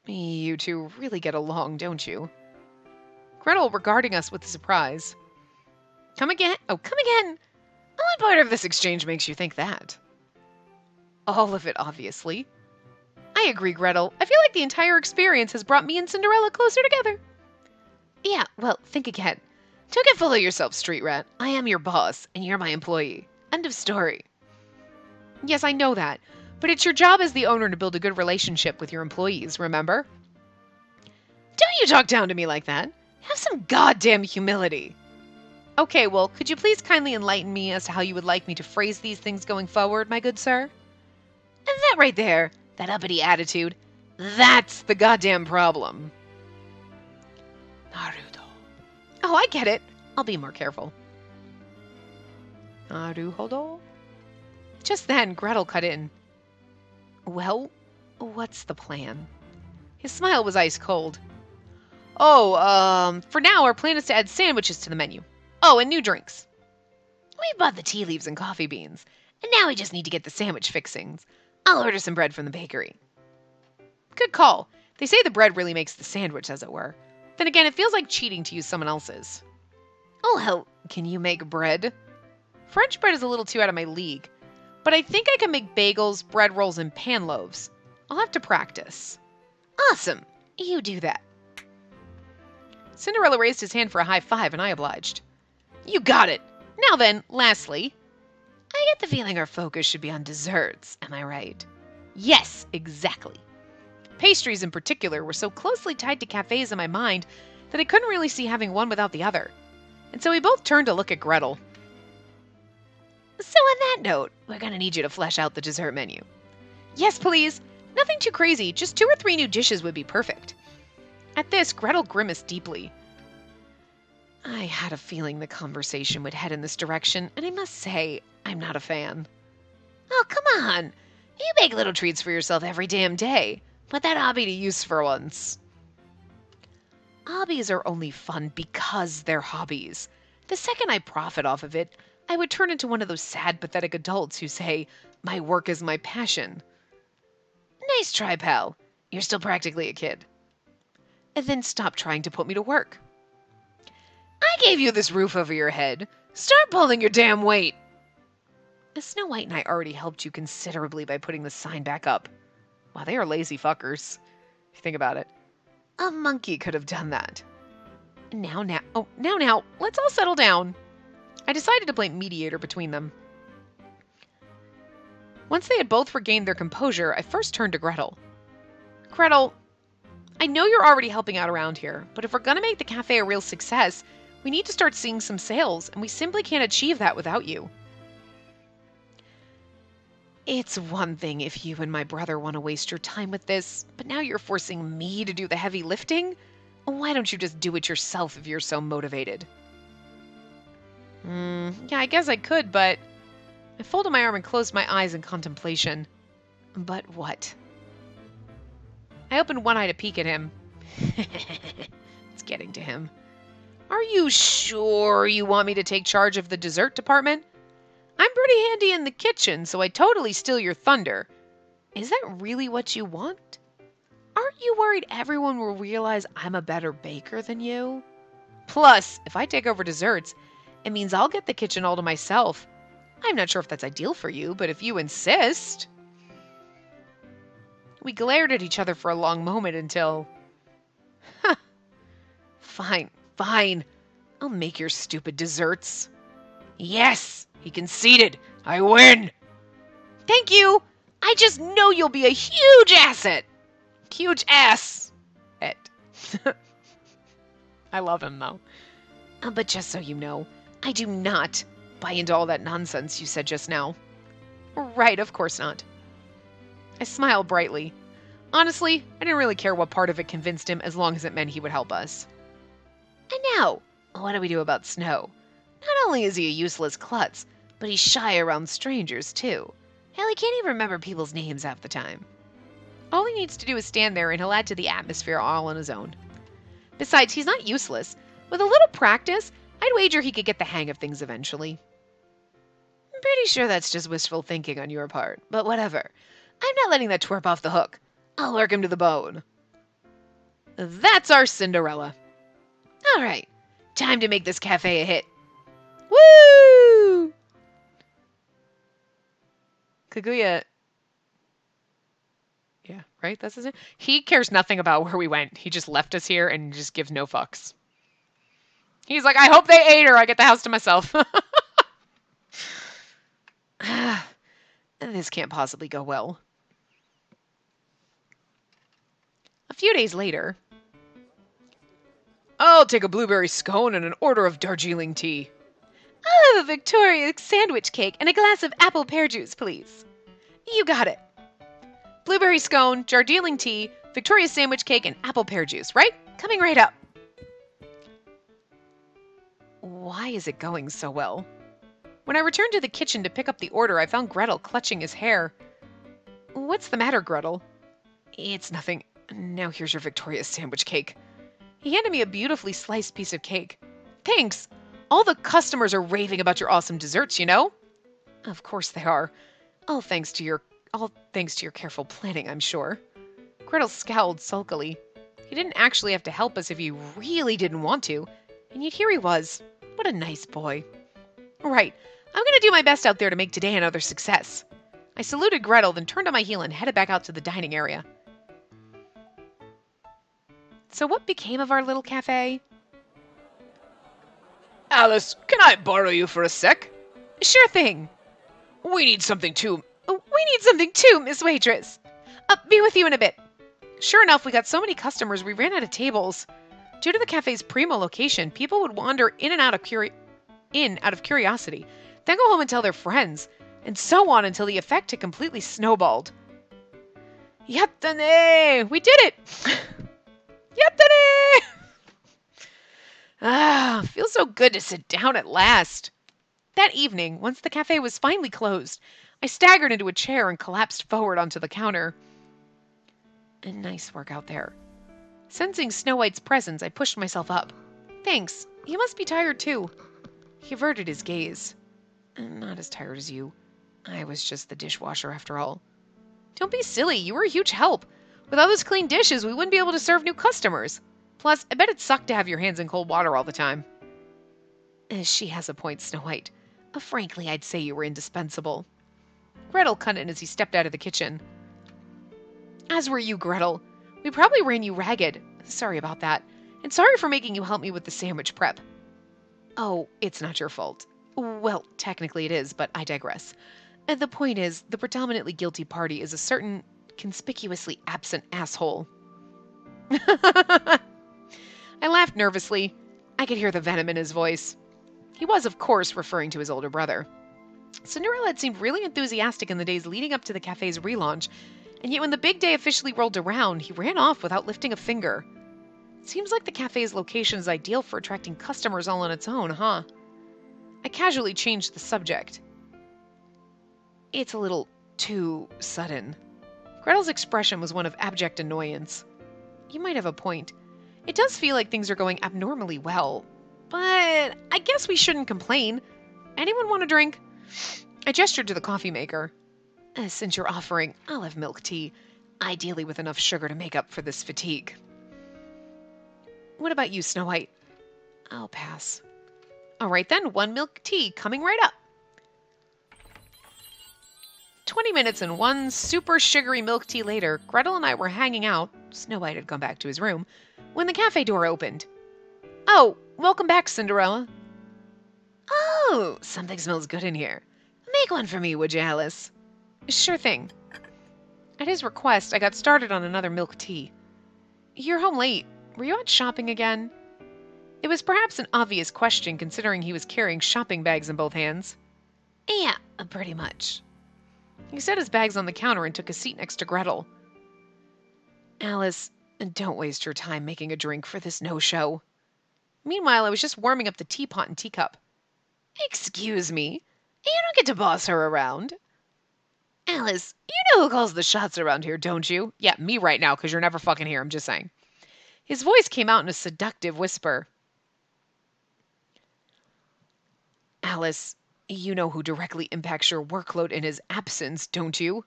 You two really get along, don't you? Gretel regarding us with surprise. Come again? Oh, come again? What part of this exchange makes you think that? All of it, obviously. I agree, Gretel. I feel like the entire experience has brought me and Cinderella closer together. Yeah, well, think again. Don't get full of yourself, street rat. I am your boss, and you're my employee. End of story. Yes, I know that. But it's your job as the owner to build a good relationship with your employees, remember? Don't you talk down to me like that. Have some goddamn humility. Okay, well, could you please kindly enlighten me as to how you would like me to phrase these things going forward, my good sir? And that right there, that uppity attitude, that's the goddamn problem. Naruto. Oh, I get it. I'll be more careful. Naruhodo. Just then, Gretel cut in. Well, what's the plan? His smile was ice cold. Oh, for now, our plan is to add sandwiches to the menu. Oh, and new drinks. We bought the tea leaves and coffee beans, and now we just need to get the sandwich fixings. I'll order some bread from the bakery. Good call. They say the bread really makes the sandwich, as it were. Then again, it feels like cheating to use someone else's. Oh, hell, can you make bread? French bread is a little too out of my league, but I think I can make bagels, bread rolls, and pan loaves. I'll have to practice. Awesome, you do that. Cinderella raised his hand for a high five, and I obliged. You got it. Now then, lastly, I get the feeling our focus should be on desserts, am I right? Yes, exactly. Pastries in particular were so closely tied to cafes in my mind that I couldn't really see having one without the other. And so we both turned to look at Gretel. So on that note, we're going to need you to flesh out the dessert menu. Yes, please. Nothing too crazy, just 2 or 3 new dishes would be perfect. At this, Gretel grimaced deeply. I had a feeling the conversation would head in this direction, and I must say, I'm not a fan. Oh, come on. You make little treats for yourself every damn day. Put that hobby to use for once. Hobbies are only fun because they're hobbies. The second I profit off of it, I would turn into one of those sad, pathetic adults who say, my work is my passion. Nice try, pal. You're still practically a kid. And then stop trying to put me to work. I gave you this roof over your head. Start pulling your damn weight. Snow White and I already helped you considerably by putting the sign back up. Wow, they are lazy fuckers, if you think about it. A monkey could have done that. Now, let's all settle down. I decided to play mediator between them. Once they had both regained their composure, I first turned to Gretel. Gretel, I know you're already helping out around here, but if we're going to make the cafe a real success, we need to start seeing some sales, and we simply can't achieve that without you. It's one thing if you and my brother want to waste your time with this, but now you're forcing me to do the heavy lifting? Why don't you just do it yourself if you're so motivated? Yeah, I guess I could, but... I folded my arm and closed my eyes in contemplation. But what? I opened one eye to peek at him. It's getting to him. Are you sure you want me to take charge of the dessert department? I'm pretty handy in the kitchen, so I totally steal your thunder. Is that really what you want? Aren't you worried everyone will realize I'm a better baker than you? Plus, if I take over desserts, it means I'll get the kitchen all to myself. I'm not sure if that's ideal for you, but if you insist... We glared at each other for a long moment until... Fine. I'll make your stupid desserts. Yes! He conceded. I win! Thank you! I just know you'll be a huge asset! Huge ass! I love him, though. But just so you know, I do not buy into all that nonsense you said just now. Right, of course not. I smiled brightly. Honestly, I didn't really care what part of it convinced him as long as it meant he would help us. And now, what do we do about Snow? Not only is he a useless klutz, but he's shy around strangers, too. Hell, he can't even remember people's names half the time. All he needs to do is stand there and he'll add to the atmosphere all on his own. Besides, he's not useless. With a little practice, I'd wager he could get the hang of things eventually. I'm pretty sure that's just wistful thinking on your part, but whatever. I'm not letting that twerp off the hook. I'll work him to the bone. That's our Cinderella. All right, time to make this cafe a hit. Woo! Kaguya... Yeah, right? That's his name? He cares nothing about where we went. He just left us here and just gives no fucks. He's like, I hope they ate her. I get the house to myself. This can't possibly go well. A few days later... I'll take a blueberry scone and an order of Darjeeling tea. I'll have a Victoria sandwich cake and a glass of apple pear juice, please. You got it. Blueberry scone, Darjeeling tea, Victoria sandwich cake, and apple pear juice, right? Coming right up. Why is it going so well? When I returned to the kitchen to pick up the order, I found Gretel clutching his hair. What's the matter, Gretel? It's nothing. Now here's your Victoria sandwich cake. He handed me a beautifully sliced piece of cake. Thanks. All the customers are raving about your awesome desserts, you know? Of course they are. All thanks to your careful planning, I'm sure. Gretel scowled sulkily. He didn't actually have to help us if he really didn't want to, and yet here he was. What a nice boy. Right, I'm going to do my best out there to make today another success. I saluted Gretel, then turned on my heel and headed back out to the dining area. So what became of our little cafe? Alice, can I borrow you for a sec? Sure thing. We need something too. Miss Waitress. Be with you in a bit. Sure enough, we got so many customers we ran out of tables. Due to the cafe's primo location, people would wander in and out of curiosity, then go home and tell their friends, and so on until the effect had completely snowballed. Yattane! We did it! Yattane! Feels so good to sit down at last. That evening, once the cafe was finally closed, I staggered into a chair and collapsed forward onto the counter. A nice work out there. Sensing Snow White's presence, I pushed myself up. Thanks. You must be tired too. He averted his gaze. I'm not as tired as you. I was just the dishwasher after all. Don't be silly. You were a huge help. With all those clean dishes, we wouldn't be able to serve new customers. Plus, I bet it sucked to have your hands in cold water all the time. She has a point, Snow White. Frankly, I'd say you were indispensable. Gretel cut in as he stepped out of the kitchen. As were you, Gretel. We probably ran you ragged. Sorry about that. And sorry for making you help me with the sandwich prep. Oh, it's not your fault. Well, technically it is, but I digress. The point is, the predominantly guilty party is a certain conspicuously absent asshole. I laughed nervously. I could hear the venom in his voice. He was, of course, referring to his older brother. Cinderella had seemed really enthusiastic in the days leading up to the cafe's relaunch, and yet when the big day officially rolled around, he ran off without lifting a finger. Seems like the cafe's location is ideal for attracting customers all on its own, huh? I casually changed the subject. It's a little too sudden. Gretel's expression was one of abject annoyance. You might have a point. It does feel like things are going abnormally well, but I guess we shouldn't complain. Anyone want a drink? I gestured to the coffee maker. Since you're offering, I'll have milk tea, ideally with enough sugar to make up for this fatigue. What about you, Snow White? I'll pass. All right then, 1 milk tea coming right up. 20 minutes and 1 super sugary milk tea later, Gretel and I were hanging out, Snow White had gone back to his room, when the cafe door opened. Oh, welcome back, Cinderella. Oh, something smells good in here. Make one for me, would you, Alice? Sure thing. At his request, I got started on another milk tea. You're home late. Were you out shopping again? It was perhaps an obvious question considering he was carrying shopping bags in both hands. Yeah, pretty much. He set his bags on the counter and took a seat next to Gretel. Alice, don't waste your time making a drink for this no-show. Meanwhile, I was just warming up the teapot and teacup. Excuse me, you don't get to boss her around. Alice, you know who calls the shots around here, don't you? Yeah, me right now, because you're never fucking here, I'm just saying. His voice came out in a seductive whisper. Alice, you know who directly impacts your workload in his absence, don't you?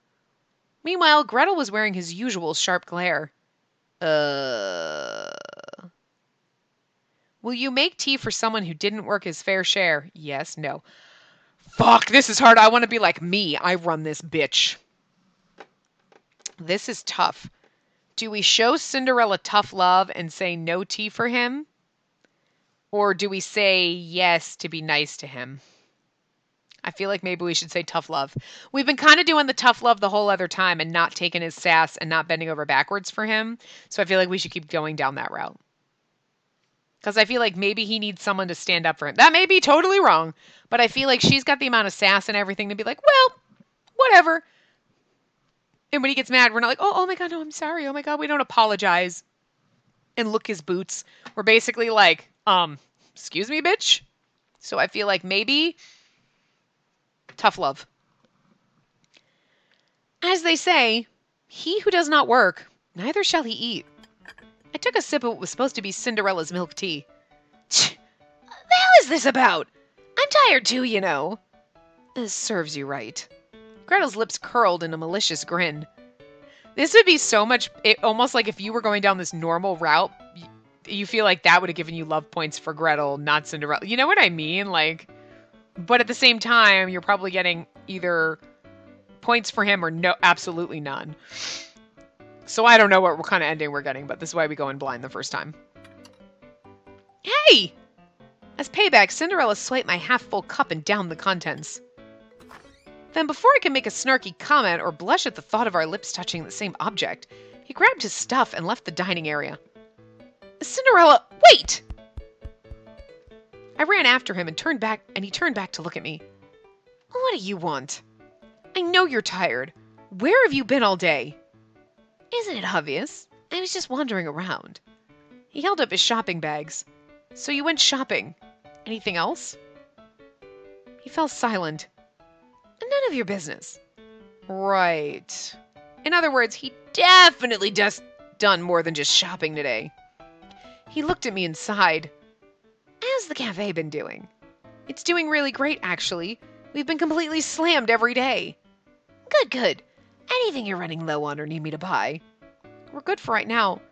Meanwhile, Gretel was wearing his usual sharp glare. Will you make tea for someone who didn't work his fair share? Yes, no. Fuck, this is hard. I want to be like me. I run this bitch. This is tough. Do we show Cinderella tough love and say no tea for him? Or do we say yes to be nice to him? I feel like maybe we should say tough love. We've been kind of doing the tough love the whole other time and not taking his sass and not bending over backwards for him. So I feel like we should keep going down that route. Because I feel like maybe he needs someone to stand up for him. That may be totally wrong, but I feel like she's got the amount of sass and everything to be like, well, whatever. And when he gets mad, we're not like, oh my God, no, I'm sorry. Oh my God, we don't apologize and look his boots. We're basically like, excuse me, bitch. So I feel like maybe tough love. As they say, he who does not work, neither shall he eat. I took a sip of what was supposed to be Cinderella's milk tea. The hell is this about? I'm tired too, you know. Serves you right. Gretel's lips curled in a malicious grin. This would be so much, almost like if you were going down this normal route, you feel like that would have given you love points for Gretel, not Cinderella. You know what I mean? Like, but at the same time, you're probably getting either points for him or no, absolutely none. So I don't know what kind of ending we're getting, but this is why we go in blind the first time. Hey! As payback, Cinderella swiped my half-full cup and downed the contents. Then before I could make a snarky comment or blush at the thought of our lips touching the same object, he grabbed his stuff and left the dining area. Cinderella, wait! I ran after him and he turned back to look at me. What do you want? I know you're tired. Where have you been all day? Isn't it obvious? I was just wandering around. He held up his shopping bags. So you went shopping. Anything else? He fell silent. None of your business. Right. In other words, he definitely done more than just shopping today. He looked at me and sighed. How's the cafe been doing? It's doing really great, actually. We've been completely slammed every day. Good, good. Anything you're running low on or need me to buy? We're good for right now.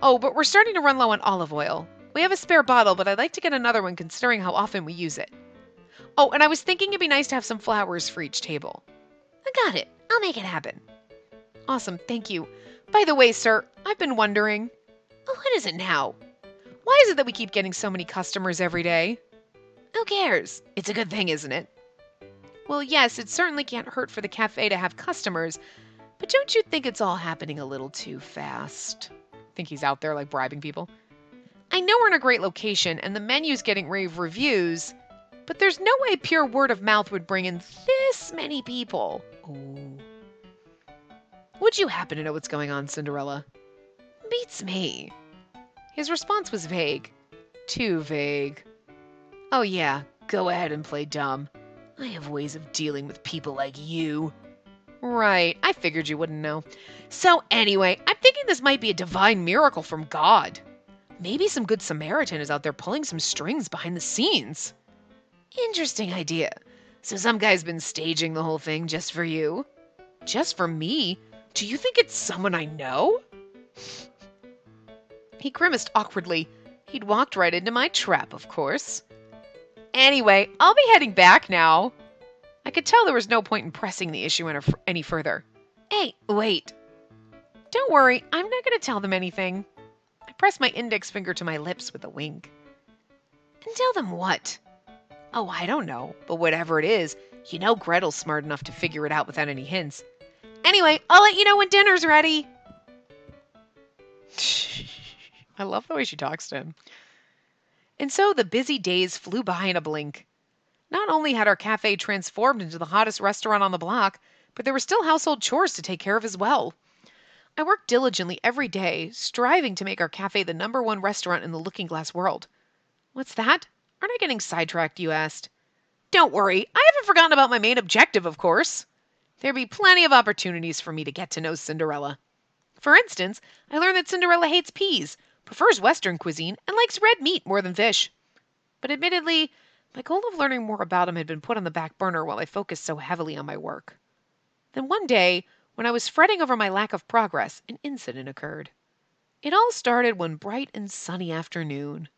Oh, but we're starting to run low on olive oil. We have a spare bottle, but I'd like to get another one considering how often we use it. Oh, and I was thinking it'd be nice to have some flowers for each table. I got it. I'll make it happen. Awesome, thank you. By the way, sir, I've been wondering. Oh, what is it now? Why is it that we keep getting so many customers every day? Who cares? It's a good thing, isn't it? Well, yes, it certainly can't hurt for the cafe to have customers, but don't you think it's all happening a little too fast? I think he's out there like bribing people. I know we're in a great location and the menu's getting rave reviews, but there's no way pure word of mouth would bring in this many people. Ooh. Would you happen to know what's going on, Cinderella? Beats me. His response was vague. Too vague. Oh yeah, go ahead and play dumb. I have ways of dealing with people like you. Right, I figured you wouldn't know. So anyway, I'm thinking this might be a divine miracle from God. Maybe some good Samaritan is out there pulling some strings behind the scenes. Interesting idea. So some guy's been staging the whole thing just for you? Just for me? Do you think it's someone I know? He grimaced awkwardly. He'd walked right into my trap, of course. Anyway, I'll be heading back now. I could tell there was no point in pressing the issue any further. Hey, wait. Don't worry, I'm not going to tell them anything. I pressed my index finger to my lips with a wink. And tell them what? Oh, I don't know, but whatever it is, you know Gretel's smart enough to figure it out without any hints. Anyway, I'll let you know when dinner's ready. I love the way she talks to him. And so the busy days flew by in a blink. Not only had our cafe transformed into the hottest restaurant on the block, but there were still household chores to take care of as well. I worked diligently every day, striving to make our cafe the #1 restaurant in the Looking Glass world. What's that? Aren't I getting sidetracked, you asked? Don't worry, I haven't forgotten about my main objective, of course. There'd be plenty of opportunities for me to get to know Cinderella. For instance, I learned that Cinderella hates peas, prefers Western cuisine, and likes red meat more than fish. But admittedly, my goal of learning more about him had been put on the back burner while I focused so heavily on my work. Then one day, when I was fretting over my lack of progress, an incident occurred. It all started one bright and sunny afternoon.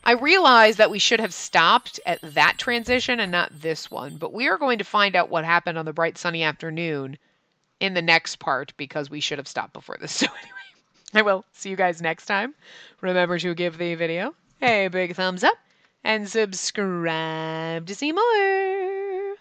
I realized that we should have stopped at that transition and not this one, but we are going to find out what happened on the bright sunny afternoon in the next part because we should have stopped before this. So anyway, I will see you guys next time. Remember to give the video a big thumbs up and subscribe to see more.